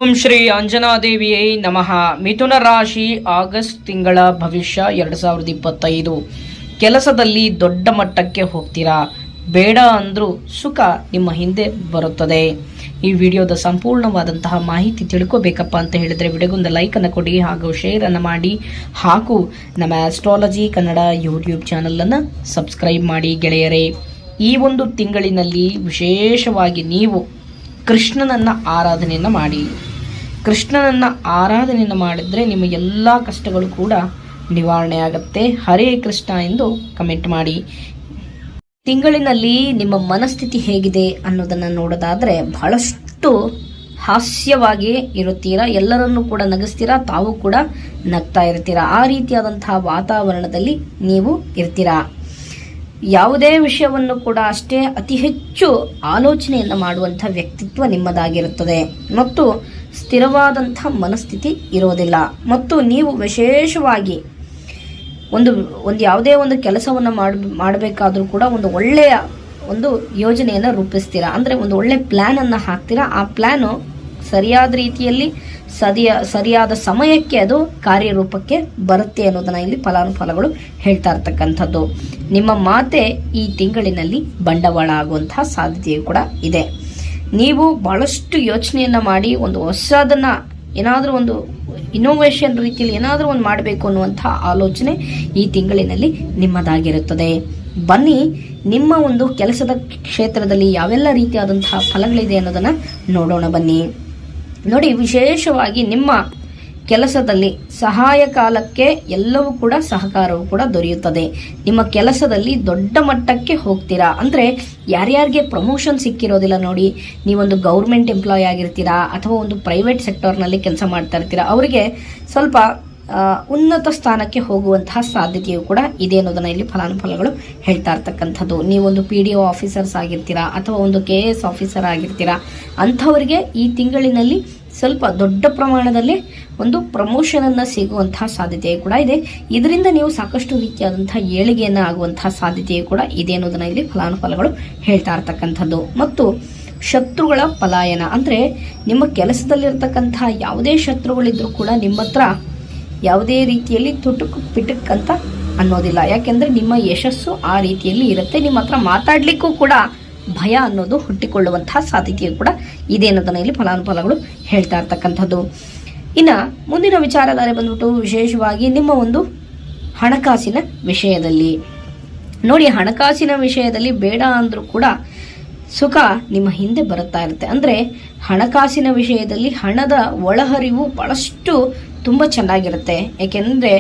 ಓಂ ಶ್ರೀ ಅಂಜನಾದೇವಿಯೇ ನಮಃ. ಮಿಥುನ ರಾಶಿ ಆಗಸ್ಟ್ ತಿಂಗಳ ಭವಿಷ್ಯ 2025. ಕೆಲಸದಲ್ಲಿ ದೊಡ್ಡ ಮಟ್ಟಕ್ಕೆ ಹೋಗ್ತೀರಾ. ಬೇಡ ಅಂದ್ರೂ ಸುಖ ನಿಮ್ಮ ಹಿಂದೆ ಬರುತ್ತದೆ. ಈ ವಿಡಿಯೋದ ಸಂಪೂರ್ಣವಾದಂತಹ ಮಾಹಿತಿ ತಿಳ್ಕೋಬೇಕಪ್ಪ ಅಂತ ಹೇಳಿದ್ರೆ ವಿಡಿಯೋಗೊಂದು ಲೈಕನ್ನು ಕೊಡಿ ಹಾಗೂ ಶೇರನ್ನು ಮಾಡಿ ಹಾಗೂ ನಮ್ಮ ಆಸ್ಟ್ರಾಲಜಿ ಕನ್ನಡ ಯೂಟ್ಯೂಬ್ ಚಾನಲನ್ನು ಸಬ್ಸ್ಕ್ರೈಬ್ ಮಾಡಿ ಗೆಳೆಯರೇ. ಈ ಒಂದು ತಿಂಗಳಿನಲ್ಲಿ ವಿಶೇಷವಾಗಿ ನೀವು ಕೃಷ್ಣನನ್ನು ಆರಾಧನೆಯನ್ನು ಮಾಡಿ. ಕೃಷ್ಣನನ್ನು ಆರಾಧನೆಯನ್ನು ಮಾಡಿದರೆ ನಿಮ್ಮ ಎಲ್ಲ ಕಷ್ಟಗಳು ಕೂಡ ನಿವಾರಣೆ ಆಗುತ್ತೆ. ಹರೇ ಕೃಷ್ಣ ಎಂದು ಕಮೆಂಟ್ ಮಾಡಿ. ತಿಂಗಳಿನಲ್ಲಿ ನಿಮ್ಮ ಮನಸ್ಥಿತಿ ಹೇಗಿದೆ ಅನ್ನೋದನ್ನು ನೋಡೋದಾದರೆ ಬಹಳಷ್ಟು ಹಾಸ್ಯವಾಗಿ ಇರುತ್ತೀರಾ. ಎಲ್ಲರನ್ನೂ ಕೂಡ ನಗಿಸ್ತೀರಾ, ತಾವು ಕೂಡ ನಗ್ತಾ ಇರ್ತೀರಾ. ಆ ರೀತಿಯಾದಂತಹ ವಾತಾವರಣದಲ್ಲಿ ನೀವು ಇರ್ತೀರಾ. ಯಾವುದೇ ವಿಷಯವನ್ನು ಕೂಡ ಅಷ್ಟೇ ಅತಿ ಹೆಚ್ಚು ಆಲೋಚನೆಯನ್ನು ಮಾಡುವಂಥ ವ್ಯಕ್ತಿತ್ವ ನಿಮ್ಮದಾಗಿರುತ್ತದೆ ಮತ್ತು ಸ್ಥಿರವಾದಂಥ ಮನಸ್ಥಿತಿ ಇರೋದಿಲ್ಲ. ಮತ್ತು ನೀವು ವಿಶೇಷವಾಗಿ ಒಂದು ಯಾವುದೇ ಒಂದು ಕೆಲಸವನ್ನು ಮಾಡಬೇಕಾದ್ರೂ ಕೂಡ ಒಂದು ಒಳ್ಳೆಯ ಒಂದು ಯೋಜನೆಯನ್ನು ರೂಪಿಸ್ತೀರಾ. ಅಂದರೆ ಒಂದು ಒಳ್ಳೆ ಪ್ಲ್ಯಾನನ್ನು ಹಾಕ್ತೀರಾ. ಆ ಪ್ಲ್ಯಾನು ಸರಿಯಾದ ರೀತಿಯಲ್ಲಿ ಸರಿಯಾದ ಸಮಯಕ್ಕೆ ಅದು ಕಾರ್ಯರೂಪಕ್ಕೆ ಬರುತ್ತೆ ಅನ್ನೋದನ್ನ ಇಲ್ಲಿ ಫಲಾನುಫಲಗಳು ಹೇಳ್ತಾ ಇರ್ತಕ್ಕಂಥದ್ದು. ನಿಮ್ಮ ಮಾತೆ ಈ ತಿಂಗಳಿನಲ್ಲಿ ಬಂಡವಾಳ ಆಗುವಂತಹ ಸಾಧ್ಯತೆಯು ಕೂಡ ಇದೆ. ನೀವು ಬಹಳಷ್ಟು ಯೋಚನೆಯನ್ನ ಮಾಡಿ ಒಂದು ಹೊಸದನ್ನ ಏನಾದರೂ ಒಂದು ಇನ್ನೋವೇಷನ್ ರೀತಿಯಲ್ಲಿ ಏನಾದರೂ ಒಂದು ಮಾಡಬೇಕು ಅನ್ನುವಂತಹ ಆಲೋಚನೆ ಈ ತಿಂಗಳಿನಲ್ಲಿ ನಿಮ್ಮದಾಗಿರುತ್ತದೆ. ಬನ್ನಿ, ನಿಮ್ಮ ಒಂದು ಕೆಲಸದ ಕ್ಷೇತ್ರದಲ್ಲಿ ಯಾವೆಲ್ಲ ರೀತಿಯಾದಂತಹ ಫಲಗಳಿದೆ ಅನ್ನೋದನ್ನ ನೋಡೋಣ. ಬನ್ನಿ ನೋಡಿ, ವಿಶೇಷವಾಗಿ ನಿಮ್ಮ ಕೆಲಸದಲ್ಲಿ ಸಹಾಯ ಕಾಲಕ್ಕೆ ಎಲ್ಲವೂ ಕೂಡ ಸಹಕಾರವೂ ಕೂಡ ದೊರೆಯುತ್ತದೆ. ನಿಮ್ಮ ಕೆಲಸದಲ್ಲಿ ದೊಡ್ಡ ಮಟ್ಟಕ್ಕೆ ಹೋಗ್ತೀರಾ. ಅಂದರೆ ಯಾರ್ಯಾರಿಗೆ ಪ್ರಮೋಷನ್ ಸಿಕ್ಕಿರೋದಿಲ್ಲ ನೋಡಿ, ನೀವೊಂದು ಗೌರ್ಮೆಂಟ್ ಎಂಪ್ಲಾಯ್ ಆಗಿರ್ತೀರಾ ಅಥವಾ ಒಂದು ಪ್ರೈವೇಟ್ ಸೆಕ್ಟರ್ನಲ್ಲಿ ಕೆಲಸ ಮಾಡ್ತಾ ಇರ್ತೀರಾ, ಅವರಿಗೆ ಸ್ವಲ್ಪ ಉನ್ನತ ಸ್ಥಾನಕ್ಕೆ ಹೋಗುವಂತಹ ಸಾಧ್ಯತೆಯು ಕೂಡ ಇದೆ ಅನ್ನೋದನ್ನ ಇಲ್ಲಿ ಫಲಾನುಫಲಗಳು ಹೇಳ್ತಾ ಇರ್ತಕ್ಕಂಥದ್ದು. ನೀವೊಂದು PDO ಆಫೀಸರ್ಸ್ ಆಗಿರ್ತೀರಾ ಅಥವಾ ಒಂದು KS ಆಫೀಸರ್ ಆಗಿರ್ತೀರಾ, ಅಂಥವರಿಗೆ ಈ ತಿಂಗಳಿನಲ್ಲಿ ಸ್ವಲ್ಪ ದೊಡ್ಡ ಪ್ರಮಾಣದಲ್ಲಿ ಒಂದು ಪ್ರಮೋಷನನ್ನು ಸಿಗುವಂತಹ ಸಾಧ್ಯತೆಯು ಕೂಡ ಇದೆ. ಇದರಿಂದ ನೀವು ಸಾಕಷ್ಟು ರೀತಿಯಾದಂತಹ ಏಳಿಗೆಯನ್ನು ಆಗುವಂತಹ ಸಾಧ್ಯತೆಯು ಕೂಡ ಇದೆ ಅನ್ನೋದನ್ನ ಇಲ್ಲಿ ಫಲಾನುಫಲಗಳು ಹೇಳ್ತಾ ಇರ್ತಕ್ಕಂಥದ್ದು. ಮತ್ತು ಶತ್ರುಗಳ ಪಲಾಯನ, ಅಂದರೆ ನಿಮ್ಮ ಕೆಲಸದಲ್ಲಿರ್ತಕ್ಕಂತಹ ಯಾವುದೇ ಶತ್ರುಗಳಿದ್ರೂ ಕೂಡ ನಿಮ್ಮ ಹತ್ರ ಯಾವುದೇ ರೀತಿಯಲ್ಲಿ ತುಟುಕು ಪಿಟುಕ್ ಅಂತ ಅನ್ನೋದಿಲ್ಲ. ಯಾಕೆಂದ್ರೆ ನಿಮ್ಮ ಯಶಸ್ಸು ಆ ರೀತಿಯಲ್ಲಿ ಇರುತ್ತೆ. ನಿಮ್ಮ ಹತ್ರ ಮಾತಾಡ್ಲಿಕ್ಕೂ ಕೂಡ ಭಯ ಅನ್ನೋದು ಹುಟ್ಟಿಕೊಳ್ಳುವಂತಹ ಸಾಧ್ಯತೆಯು ಕೂಡ ಇದೆ ಅನ್ನೋದನ್ನ ಇಲ್ಲಿ ಫಲಾನುಫಲಗಳು ಹೇಳ್ತಾ ಇರ್ತಕ್ಕಂಥದ್ದು. ಇನ್ನು ಮುಂದಿನ ವಿಚಾರಧಾರೆ ಬಂದ್ಬಿಟ್ಟು ವಿಶೇಷವಾಗಿ ನಿಮ್ಮ ಒಂದು ಹಣಕಾಸಿನ ವಿಷಯದಲ್ಲಿ ನೋಡಿ. ಹಣಕಾಸಿನ ವಿಷಯದಲ್ಲಿ ಬೇಡ ಅಂದ್ರೂ ಕೂಡ ಸುಖ ನಿಮ್ಮ ಹಿಂದೆ ಬರುತ್ತಾ ಇರುತ್ತೆ. ಅಂದರೆ ಹಣಕಾಸಿನ ವಿಷಯದಲ್ಲಿ ಹಣದ ಒಳಹರಿವು ಬಹಳಷ್ಟು ತುಂಬ ಚೆನ್ನಾಗಿರುತ್ತೆ. ಏಕೆಂದರೆ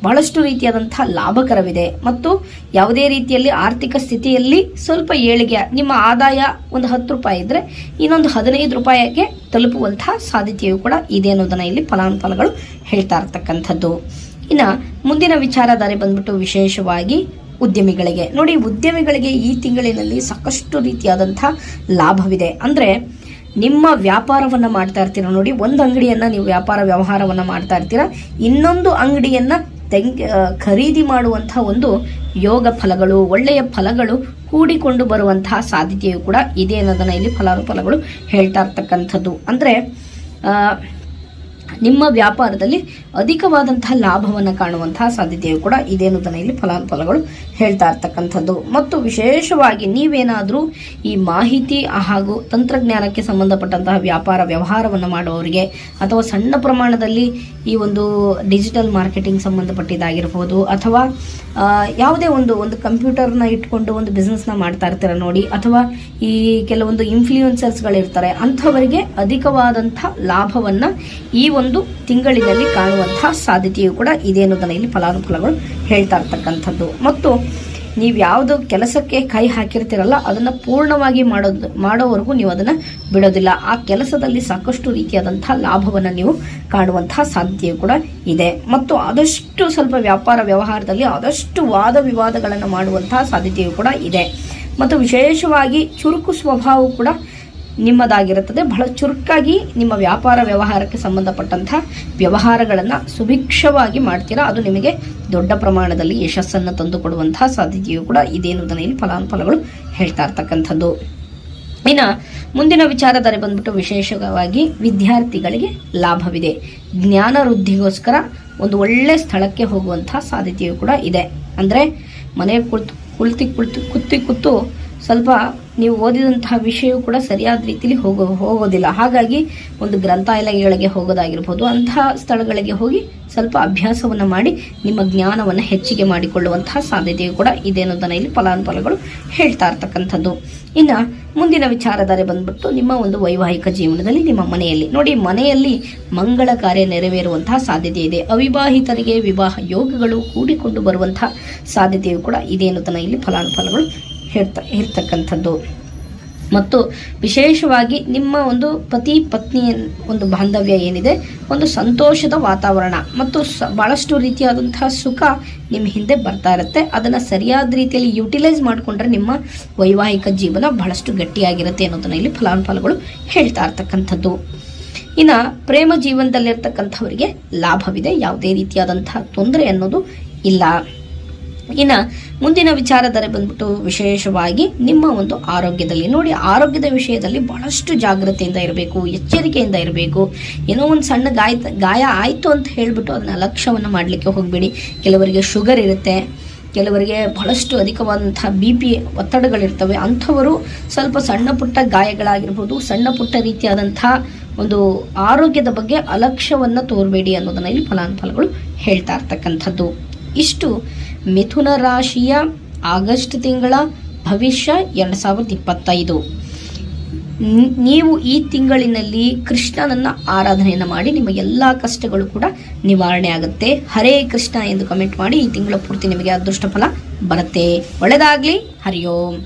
ಬಹಳಷ್ಟು ರೀತಿಯಾದಂತಹ ಲಾಭಕರವಿದೆ ಮತ್ತು ಯಾವುದೇ ರೀತಿಯಲ್ಲಿ ಆರ್ಥಿಕ ಸ್ಥಿತಿಯಲ್ಲಿ ಸ್ವಲ್ಪ ಏಳಿಗೆ, ನಿಮ್ಮ ಆದಾಯ ಒಂದು 10 ರೂಪಾಯಿ ಇದ್ದರೆ ಇನ್ನೊಂದು 15 ರೂಪಾಯಿಗೆ ತಲುಪುವಂತಹ ಸಾಧ್ಯತೆಯು ಕೂಡ ಇದೆ ಅನ್ನೋದನ್ನ ಇಲ್ಲಿ ಫಲಾನುಫಲಗಳು ಹೇಳ್ತಾ ಇರ್ತಕ್ಕಂಥದ್ದು. ಇನ್ನು ಮುಂದಿನ ವಿಚಾರಧಾರೆ ಬಂದ್ಬಿಟ್ಟು ವಿಶೇಷವಾಗಿ ಉದ್ಯಮಿಗಳಿಗೆ ನೋಡಿ. ಉದ್ಯಮಿಗಳಿಗೆ ಈ ತಿಂಗಳಿನಲ್ಲಿ ಸಾಕಷ್ಟು ರೀತಿಯಾದಂತಹ ಲಾಭವಿದೆ. ಅಂದರೆ ನಿಮ್ಮ ವ್ಯಾಪಾರವನ್ನ ಮಾಡ್ತಾ ಇರ್ತೀರಾ ನೋಡಿ, ಒಂದು ಅಂಗಡಿಯನ್ನ ನೀವು ವ್ಯಾಪಾರ ವ್ಯವಹಾರವನ್ನ ಮಾಡ್ತಾ ಇರ್ತೀರಾ, ಇನ್ನೊಂದು ಅಂಗಡಿಯನ್ನ ಖರೀದಿ ಮಾಡುವಂತಹ ಒಂದು ಯೋಗ ಫಲಗಳು, ಒಳ್ಳೆಯ ಫಲಗಳು ಕೂಡಿಕೊಂಡು ಬರುವಂತಹ ಸಾಧ್ಯತೆಯು ಕೂಡ ಇದೆ ಅನ್ನೋದನ್ನ ಇಲ್ಲಿ ಫಲಾನುಫಲಗಳು ಹೇಳ್ತಾ ಇರ್ತಕ್ಕಂಥದ್ದು. ಅಂದ್ರೆ ನಿಮ್ಮ ವ್ಯಾಪಾರದಲ್ಲಿ ಅಧಿಕವಾದಂತಹ ಲಾಭವನ್ನು ಕಾಣುವಂತಹ ಸಾಧ್ಯತೆಯು ಕೂಡ ಇದೆ ಅನ್ನೋದನ್ನ ಇಲ್ಲಿ ಫಲಾನುಫಲಗಳು ಹೇಳ್ತಾ ಇರ್ತಕ್ಕಂಥದ್ದು. ಮತ್ತು ವಿಶೇಷವಾಗಿ ನೀವೇನಾದರೂ ಈ ಮಾಹಿತಿ ಹಾಗೂ ತಂತ್ರಜ್ಞಾನಕ್ಕೆ ಸಂಬಂಧಪಟ್ಟಂತಹ ವ್ಯಾಪಾರ ವ್ಯವಹಾರವನ್ನು ಮಾಡುವವರಿಗೆ ಅಥವಾ ಸಣ್ಣ ಪ್ರಮಾಣದಲ್ಲಿ ಈ ಒಂದು ಡಿಜಿಟಲ್ ಮಾರ್ಕೆಟಿಂಗ್ ಸಂಬಂಧಪಟ್ಟಿದ್ದಾಗಿರ್ಬೋದು ಅಥವಾ ಯಾವುದೇ ಒಂದು ಕಂಪ್ಯೂಟರ್ನ ಇಟ್ಕೊಂಡು ಒಂದು ಬಿಸ್ನೆಸ್ನ ಮಾಡ್ತಾ ಇರ್ತೀರ ನೋಡಿ, ಅಥವಾ ಈ ಕೆಲವೊಂದು ಇನ್ಫ್ಲೂಯೆನ್ಸರ್ಸ್ಗಳಿರ್ತಾರೆ, ಅಂಥವರಿಗೆ ಅಧಿಕವಾದಂಥ ಲಾಭವನ್ನು ಈ ಒಂದು ತಿಂಗಳಿನಲ್ಲಿ ಕಾಣುವಂತಹ ಸಾಧ್ಯತೆಯು ಕೂಡ ಇದೆ ಅನ್ನೋದನ್ನ ಇಲ್ಲಿ ಫಲಾನುಫಲಗಳು ಹೇಳ್ತಾ ಇರ್ತಕ್ಕಂಥದ್ದು. ಮತ್ತು ನೀವು ಯಾವುದು ಕೆಲಸಕ್ಕೆ ಕೈ ಹಾಕಿರ್ತೀರಲ್ಲ ಅದನ್ನು ಪೂರ್ಣವಾಗಿ ಮಾಡೋವರೆಗೂ ನೀವು ಅದನ್ನು ಬಿಡೋದಿಲ್ಲ. ಆ ಕೆಲಸದಲ್ಲಿ ಸಾಕಷ್ಟು ರೀತಿಯಾದಂತಹ ಲಾಭವನ್ನು ನೀವು ಕಾಣುವಂತಹ ಸಾಧ್ಯತೆಯು ಕೂಡ ಇದೆ. ಮತ್ತು ಆದಷ್ಟು ಸ್ವಲ್ಪ ವ್ಯಾಪಾರ ವ್ಯವಹಾರದಲ್ಲಿ ಆದಷ್ಟು ವಾದ ವಿವಾದಗಳನ್ನು ಮಾಡುವಂತಹ ಸಾಧ್ಯತೆಯು ಕೂಡ ಇದೆ. ಮತ್ತು ವಿಶೇಷವಾಗಿ ಚುರುಕು ಸ್ವಭಾವ ಕೂಡ ನಿಮ್ಮದಾಗಿರುತ್ತದೆ. ಬಹಳ ಚುರುಕಾಗಿ ನಿಮ್ಮ ವ್ಯಾಪಾರ ವ್ಯವಹಾರಕ್ಕೆ ಸಂಬಂಧಪಟ್ಟಂತಹ ವ್ಯವಹಾರಗಳನ್ನು ಸುಭಿಕ್ಷವಾಗಿ ಮಾಡ್ತೀರಾ. ಅದು ನಿಮಗೆ ದೊಡ್ಡ ಪ್ರಮಾಣದಲ್ಲಿ ಯಶಸ್ಸನ್ನು ತಂದುಕೊಡುವಂತಹ ಸಾಧ್ಯತೆಯು ಕೂಡ ಇದೆ ಅನ್ನೋದನ್ನ ಇಲ್ಲಿ ಫಲಾನುಫಲಗಳು ಹೇಳ್ತಾ ಇರ್ತಕ್ಕಂಥದ್ದು. ಇನ್ನು ಮುಂದಿನ ವಿಚಾರಧಾರೆ ಬಂದ್ಬಿಟ್ಟು ವಿಶೇಷವಾಗಿ ವಿದ್ಯಾರ್ಥಿಗಳಿಗೆ ಲಾಭವಿದೆ. ಜ್ಞಾನ ವೃದ್ಧಿಗೋಸ್ಕರ ಒಂದು ಒಳ್ಳೆ ಸ್ಥಳಕ್ಕೆ ಹೋಗುವಂತಹ ಸಾಧ್ಯತೆಯೂ ಕೂಡ ಇದೆ. ಅಂದರೆ ಮನೆ ಕೂತು ಸ್ವಲ್ಪ ನೀವು ಓದಿದಂತಹ ವಿಷಯವೂ ಕೂಡ ಸರಿಯಾದ ರೀತಿಯಲ್ಲಿ ಹೋಗೋದಿಲ್ಲ. ಹಾಗಾಗಿ ಒಂದು ಗ್ರಂಥಾಲಯಗಳಿಗೆ ಹೋಗೋದಾಗಿರ್ಬೋದು, ಅಂತಹ ಸ್ಥಳಗಳಿಗೆ ಹೋಗಿ ಸ್ವಲ್ಪ ಅಭ್ಯಾಸವನ್ನು ಮಾಡಿ ನಿಮ್ಮ ಜ್ಞಾನವನ್ನು ಹೆಚ್ಚಿಗೆ ಮಾಡಿಕೊಳ್ಳುವಂತಹ ಸಾಧ್ಯತೆಯೂ ಕೂಡ ಇದೆ ಅನ್ನೋದನ್ನು ಇಲ್ಲಿ ಫಲಾನುಫಲಗಳು ಹೇಳ್ತಾ ಇರ್ತಕ್ಕಂಥದ್ದು. ಇನ್ನು ಮುಂದಿನ ವಿಚಾರಧಾರೆ ಬಂದ್ಬಿಟ್ಟು ನಿಮ್ಮ ಒಂದು ವೈವಾಹಿಕ ಜೀವನದಲ್ಲಿ ನಿಮ್ಮ ಮನೆಯಲ್ಲಿ ನೋಡಿ, ಮನೆಯಲ್ಲಿ ಮಂಗಳ ಕಾರ್ಯ ನೆರವೇರುವಂತಹ ಸಾಧ್ಯತೆ ಇದೆ. ಅವಿವಾಹಿತರಿಗೆ ವಿವಾಹ ಯೋಗಗಳು ಕೂಡಿಕೊಂಡು ಬರುವಂತಹ ಸಾಧ್ಯತೆಯೂ ಕೂಡ ಇದೆ ಅನ್ನೋದನ್ನು ಇಲ್ಲಿ ಫಲಾನುಫಲಗಳು ಇರ್ತಕ್ಕಂಥದ್ದು. ಮತ್ತು ವಿಶೇಷವಾಗಿ ನಿಮ್ಮ ಒಂದು ಪತಿ ಪತ್ನಿಯ ಒಂದು ಬಾಂಧವ್ಯ ಏನಿದೆ, ಒಂದು ಸಂತೋಷದ ವಾತಾವರಣ ಮತ್ತು ಬಹಳಷ್ಟು ರೀತಿಯಾದಂತಹ ಸುಖ ನಿಮ್ಮ ಹಿಂದೆ ಬರ್ತಾ ಇರುತ್ತೆ. ಅದನ್ನು ಸರಿಯಾದ ರೀತಿಯಲ್ಲಿ ಯುಟಿಲೈಸ್ ಮಾಡಿಕೊಂಡ್ರೆ ನಿಮ್ಮ ವೈವಾಹಿಕ ಜೀವನ ಬಹಳಷ್ಟು ಗಟ್ಟಿಯಾಗಿರುತ್ತೆ ಅನ್ನೋದನ್ನ ಇಲ್ಲಿ ಫಲಾನುಫಲಗಳು ಹೇಳ್ತಾ ಇರ್ತಕ್ಕಂಥದ್ದು. ಇನ್ನು ಪ್ರೇಮ ಜೀವನದಲ್ಲಿರ್ತಕ್ಕಂಥವರಿಗೆ ಲಾಭವಿದೆ, ಯಾವುದೇ ರೀತಿಯಾದಂತಹ ತೊಂದರೆ ಅನ್ನೋದು ಇಲ್ಲ. ಇನ್ನು ಮುಂದಿನ ವಿಚಾರಧಾರೆ ಬಂದ್ಬಿಟ್ಟು ವಿಶೇಷವಾಗಿ ನಿಮ್ಮ ಒಂದು ಆರೋಗ್ಯದಲ್ಲಿ ನೋಡಿ, ಆರೋಗ್ಯದ ವಿಷಯದಲ್ಲಿ ಬಹಳಷ್ಟು ಜಾಗ್ರತೆಯಿಂದ ಇರಬೇಕು, ಎಚ್ಚರಿಕೆಯಿಂದ ಇರಬೇಕು. ಏನೋ ಒಂದು ಸಣ್ಣ ಗಾಯ ಆಯಿತು ಅಂತ ಹೇಳಿಬಿಟ್ಟು ಅದನ್ನ ಅಲಕ್ಷ್ಯವನ್ನು ಮಾಡಲಿಕ್ಕೆ ಹೋಗಬೇಡಿ. ಕೆಲವರಿಗೆ ಶುಗರ್ ಇರುತ್ತೆ, ಕೆಲವರಿಗೆ ಬಹಳಷ್ಟು ಅಧಿಕವಾದಂತಹ BP ಒತ್ತಡಗಳಿರ್ತವೆ. ಅಂಥವರು ಸ್ವಲ್ಪ ಸಣ್ಣ ಪುಟ್ಟ ಗಾಯಗಳಾಗಿರ್ಬೋದು, ಸಣ್ಣ ಪುಟ್ಟ ರೀತಿಯಾದಂತಹ ಒಂದು ಆರೋಗ್ಯದ ಬಗ್ಗೆ ಅಲಕ್ಷ್ಯವನ್ನು ತೋರಬೇಡಿ ಅನ್ನೋದನ್ನ ಇಲ್ಲಿ ಫಲಾನುಫಲಗಳು ಹೇಳ್ತಾ ಇರ್ತಕ್ಕಂಥದ್ದು. ಇಷ್ಟು ಮಿಥುನ ರಾಶಿಯ ಆಗಸ್ಟ್ ತಿಂಗಳ ಭವಿಷ್ಯ 2025. ನೀವು ಈ ತಿಂಗಳಿನಲ್ಲಿ ಕೃಷ್ಣನನ್ನ ಆರಾಧನೆಯನ್ನು ಮಾಡಿ ನಿಮ್ಮ ಎಲ್ಲ ಕಷ್ಟಗಳು ಕೂಡ ನಿವಾರಣೆ ಆಗುತ್ತೆ. ಹರೇ ಕೃಷ್ಣ ಎಂದು ಕಮೆಂಟ್ ಮಾಡಿ. ಈ ತಿಂಗಳ ಪೂರ್ತಿ ನಿಮಗೆ ಅದೃಷ್ಟ ಫಲ ಬರುತ್ತೆ. ಒಳ್ಳೆಯದಾಗಲಿ. ಹರಿ ಓಂ.